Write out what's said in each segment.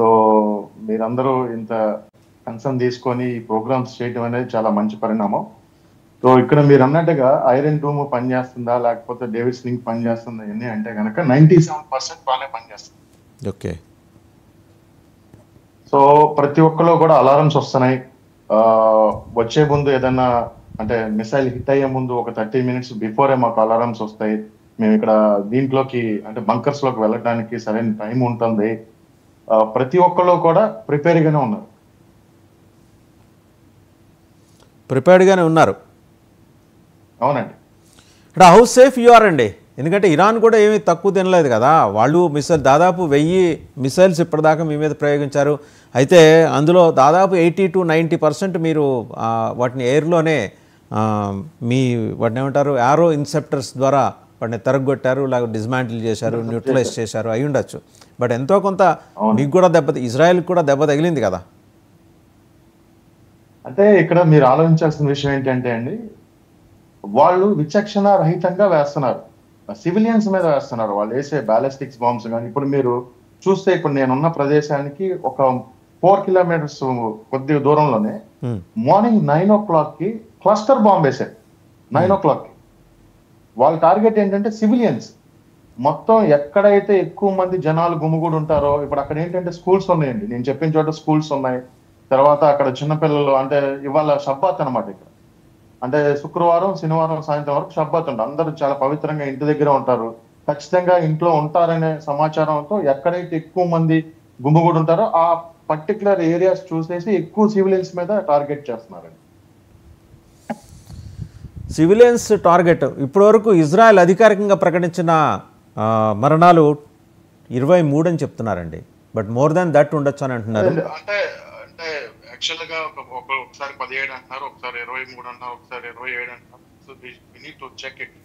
So మీరందరూ ఇంత concern తీసుకొని ఈ ప్రోగ్రామ్స్ చేయడం అనేది చాలా మంచి పరిణామం. సో ఇక్కడ మీరు అన్నట్టుగా ఐరన్ డూమ్ పనిచేస్తుందా లేకపోతే డేవిడ్ స్లింగ్ పనిచేస్తుందా ఇవన్నీ అంటే కనుక 97% బాగానే పనిచేస్తుంది. ఓకే. సో ప్రతి ఒక్కరు కూడా అలారమ్స్ వస్తున్నాయి. వచ్చే ముందు ఏదన్నా అంటే మిసైల్ హిట్ అయ్యే ముందు ఒక 30 minutes బిఫోరే మాకు అలారమ్స్ వస్తాయి. మేము ఇక్కడ దీంట్లోకి అంటే బంకర్స్ లోకి వెళ్ళడానికి సరైన టైం ఉంటుంది. ప్రతి ఒక్కరు కూడా ప్రిపేర్గానే ఉన్నారు. ప్రిపేర్డ్గానే ఉన్నారు. అవునండి. ఇక్కడ హౌ సేఫ్ యు ఆర్ అండి? ఎందుకంటే ఇరాన్ కూడా ఏమీ తక్కువ తినలేదు కదా. వాళ్ళు మిసైల్ దాదాపు 1000 మిసైల్స్ ఇప్పటిదాకా మీ మీద ప్రయోగించారు. అయితే అందులో దాదాపు 80 to 90% మీరు వాటిని ఎయిర్లోనే వాటిని ఏమంటారు యారో ఇన్సెప్టర్స్ ద్వారా వాటిని తరగొట్టారు, లేకపోతే డిస్మాంటిల్ చేశారు, న్యూట్రలైజ్ చేశారు అయి ఉండొచ్చు. బట్ ఎంతో కొంత మీకు కూడా ఇజ్రాయెల్కి కూడా దెబ్బ తగిలింది కదా. అంటే ఇక్కడ మీరు ఆలోచించాల్సిన విషయం ఏంటంటే అండి, వాళ్ళు విచక్షణ రహితంగా వేస్తున్నారు, సివిలియన్స్ మీద వేస్తున్నారు. వాళ్ళు వేసే బ్యాలిస్టిక్స్ బాంబ్స్ కానీ ఇప్పుడు మీరు చూస్తే ఇప్పుడు నేనున్న ప్రదేశానికి ఒక 4 kilometers కొద్దిగా దూరంలోనే మార్నింగ్ 9 o'clock క్లస్టర్ బాంబ్ వేశారు. 9 o'clock వాళ్ళ టార్గెట్ ఏంటంటే సివిలియన్స్. మొత్తం ఎక్కడైతే ఎక్కువ మంది జనాలు గుమిగూడి ఉంటారో ఇప్పుడు అక్కడ ఏంటంటే స్కూల్స్ ఉన్నాయండి. నేను చెప్పిన చోట స్కూల్స్ ఉన్నాయి. తర్వాత అక్కడ చిన్నపిల్లలు అంటే ఇవాళ షబ్బాత్ అనమాట. ఇక్కడ అంటే శుక్రవారం శనివారం సాయంత్రం వరకు షబ్బాత్ ఉంటుంది. అందరూ చాలా పవిత్రంగా ఇంటి దగ్గర ఉంటారు. ఖచ్చితంగా ఇంట్లో ఉంటారనే సమాచారంతో ఎక్కడైతే ఎక్కువ మంది గుమిగూడి ఉంటారో ఆ పర్టికులర్ ఏరియాస్ చూసేసి ఎక్కువ సివిలియన్స్ మీద టార్గెట్ చేస్తున్నారండి. సివిలియన్స్ టార్గెట్ ఇప్పటివరకు ఇజ్రాయెల్ అధికారికంగా ప్రకటించిన మరణాలు 23 అని చెప్తున్నారండి. బట్ మోర్ దాన్ దట్ ఉండొచ్చు అని అంటున్నారు. అంటే యాక్చువల్ గా ఒకసారి 17 అంటున్నారు, ఒకసారి 23 అంటున్నారు, ఒకసారి 27 అంటున్నారు. So we need to check it.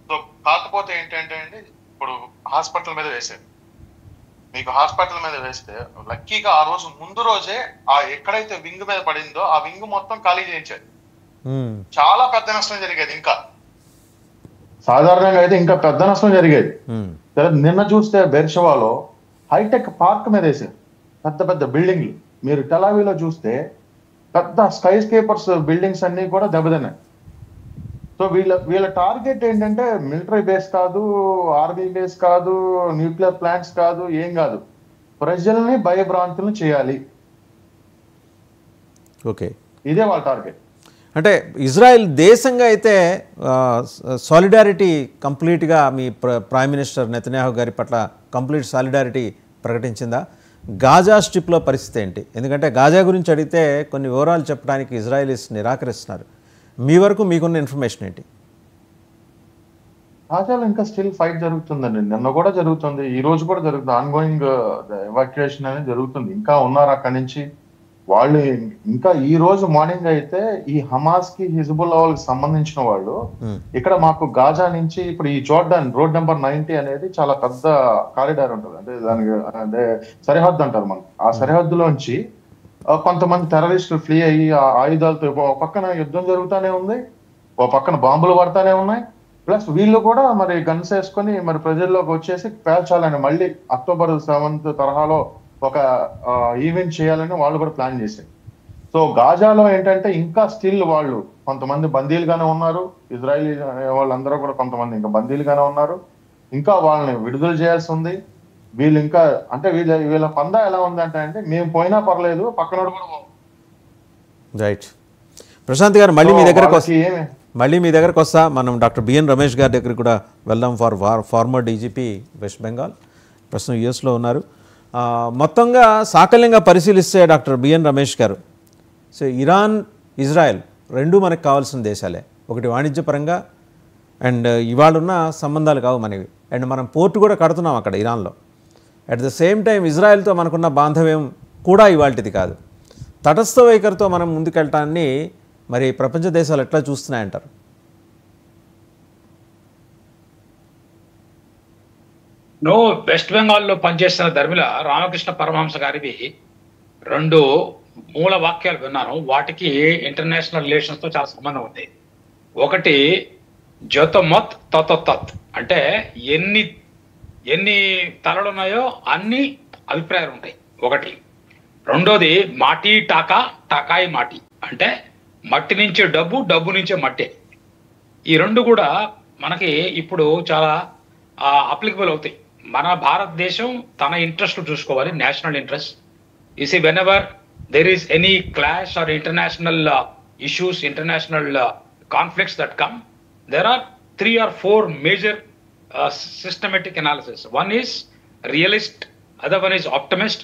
So కాకపోతే ఏంటంటే అండి ఇప్పుడు హాస్పిటల్ మీద వేసారు. మీకు హాస్పిటల్ మీద వేస్తే లక్కీగా ఆ రోజు ముందు రోజే ఆ ఎక్కడైతే వింగ్ మీద పడిందో ఆ వింగ్ మొత్తం ఖాళీ చేయించారు. చాలా పెద్ద నష్టం జరిగేది. ఇంకా సాధారణంగా అయితే ఇంకా పెద్ద నష్టం జరిగేది. నిన్న చూస్తే బెర్షవాలో హైటెక్ పార్క్ మీద వేసారు పెద్ద పెద్ద బిల్డింగ్లు. మీరు టెలావీలో చూస్తే పెద్ద స్కై స్కేపర్స్ బిల్డింగ్స్ అన్ని కూడా దెబ్బతిన్నాయి. సో వీళ్ళ టార్గెట్ ఏంటంటే మిలిటరీ బేస్ కాదు, ఆర్మీ బేస్ కాదు, న్యూక్లియర్ ప్లాంట్స్ కాదు, ఏం కాదు, ప్రజల్ని భయభ్రాంతులను చేయాలి. ఓకే, ఇదే వాళ్ళ టార్గెట్. అంటే ఇజ్రాయెల్ దేశంగా అయితే సాలిడారిటీ కంప్లీట్గా మీ ప్రైమ్ మినిస్టర్ నెతన్యాహు గారి పట్ల కంప్లీట్ సాలిడారిటీ ప్రకటించిందా? గాజా స్ట్రిప్లో పరిస్థితి ఏంటి? ఎందుకంటే గాజా గురించి అడిగితే కొన్ని వివరాలు చెప్పడానికి ఇజ్రాయలీస్ నిరాకరిస్తున్నారు. మీ వరకు మీకున్న ఇన్ఫర్మేషన్ ఏంటి? గాజాలో ఇంకా స్టిల్ ఫైట్ జరుగుతుందండి. నిన్న కూడా జరుగుతుంది, ఈ రోజు కూడా జరుగుతుంది. ఆన్గోయింగ్ ఎవాక్యుయేషన్ అనేది జరుగుతుంది. ఇంకా ఉన్నారు అక్కడి నుంచి వాళ్ళు. ఇంకా ఈ రోజు మార్నింగ్ అయితే ఈ హమాస్ కి హిజ్బుల్లా వాళ్ళకి సంబంధించిన వాళ్ళు ఇక్కడ మాకు గాజా నుంచి ఇప్పుడు ఈ జోర్డాన్ రోడ్ నెంబర్ 90 అనేది చాలా పెద్ద కారిడార్ ఉంటుంది. అంటే దానికి అంటే సరిహద్దు అంటారు మనం. ఆ సరిహద్దులోంచి కొంతమంది టెర్రరిస్టులు ఫ్లీ అయ్యి ఆ ఆయుధాలతో ఒక పక్కన యుద్ధం జరుగుతూనే ఉంది, ఓ పక్కన బాంబులు పడతానే ఉన్నాయి. ప్లస్ వీళ్ళు కూడా మరి గన్స్ వేసుకొని మరి ప్రజల్లోకి వచ్చేసి పేల్చాలని మళ్ళీ October 7th తరహాలో ఒక ఈవెంట్ చేయాలని వాళ్ళు కూడా ప్లాన్ చేశారు. సో గాజాలో ఏంటంటే ఇంకా స్టిల్ వాళ్ళు కొంతమంది బందీలుగానే ఉన్నారు. ఇజ్రాయలీ వాళ్ళందరూ కూడా కొంతమంది ఇంకా బందీలుగానే ఉన్నారు. ఇంకా వాళ్ళని విడుదల చేయాల్సి ఉంది. వీళ్ళు ఇంకా అంటే వీళ్ళ పందా ఎలా ఉందంటే అంటే మేము పోయినా పర్లేదు పక్కనోడు కూడా. రైట్ ప్రశాంత్ గారు, మళ్ళీ మీ దగ్గరకు వస్తా. మనం డాక్టర్ బిఎన్ రమేష్ గారి దగ్గరికి కూడా వెళ్దాం. ఫార్మర్ డీజీపీ వెస్ట్ బెంగాల్, ప్రస్తుతం యుఎస్లో ఉన్నారు. మొత్తంగా సాకల్యంగా పరిశీలిస్తే డాక్టర్ బిఎన్ రమేష్ గారు, సో ఇరాన్ ఇజ్రాయెల్ రెండూ మనకు కావాల్సిన దేశాలే. ఒకటి వాణిజ్యపరంగా అండ్ ఇవాళ ఉన్న సంబంధాలు కావు మనవి. అండ్ మనం పోర్టు కూడా కడుతున్నాం అక్కడ ఇరాన్లో. అట్ ద సేమ్ టైం ఇజ్రాయెల్తో మనకున్న బాంధవ్యం కూడా ఇవాళది కాదు. తటస్థ వైఖరితో మనం ముందుకెళ్ళటాన్ని మరి ప్రపంచ దేశాలు ఎట్లా చూస్తున్నాయంటారు? వెస్ట్ బెంగాల్లో పనిచేస్తున్న ధర్మిల రామకృష్ణ పరమహంస గారివి 2 మూల వాక్యాలు విన్నాను. వాటికి ఇంటర్నేషనల్ రిలేషన్స్ తో చాలా సంబంధం ఉంది. ఒకటి జతమత్ తతతత్, అంటే ఎన్ని తలలు ఉన్నాయో అన్ని అభిప్రాయాలు ఉంటాయి. ఒకటి. రెండోది మాటి టాకా, టాకాయి మాటి, అంటే మట్టి నుంచే డబ్బు, డబ్బు నుంచే మట్టే. ఈ రెండు కూడా మనకి ఇప్పుడు చాలా అప్లికబుల్ అవుతాయి. మన భారతదేశం తన ఇంట్రెస్ట్ చూసుకోవాలి, national interest. You see whenever there is any clash or international issues, international conflicts that come, there are 3 or 4 major systematic analysis. One is realist, other one is optimist,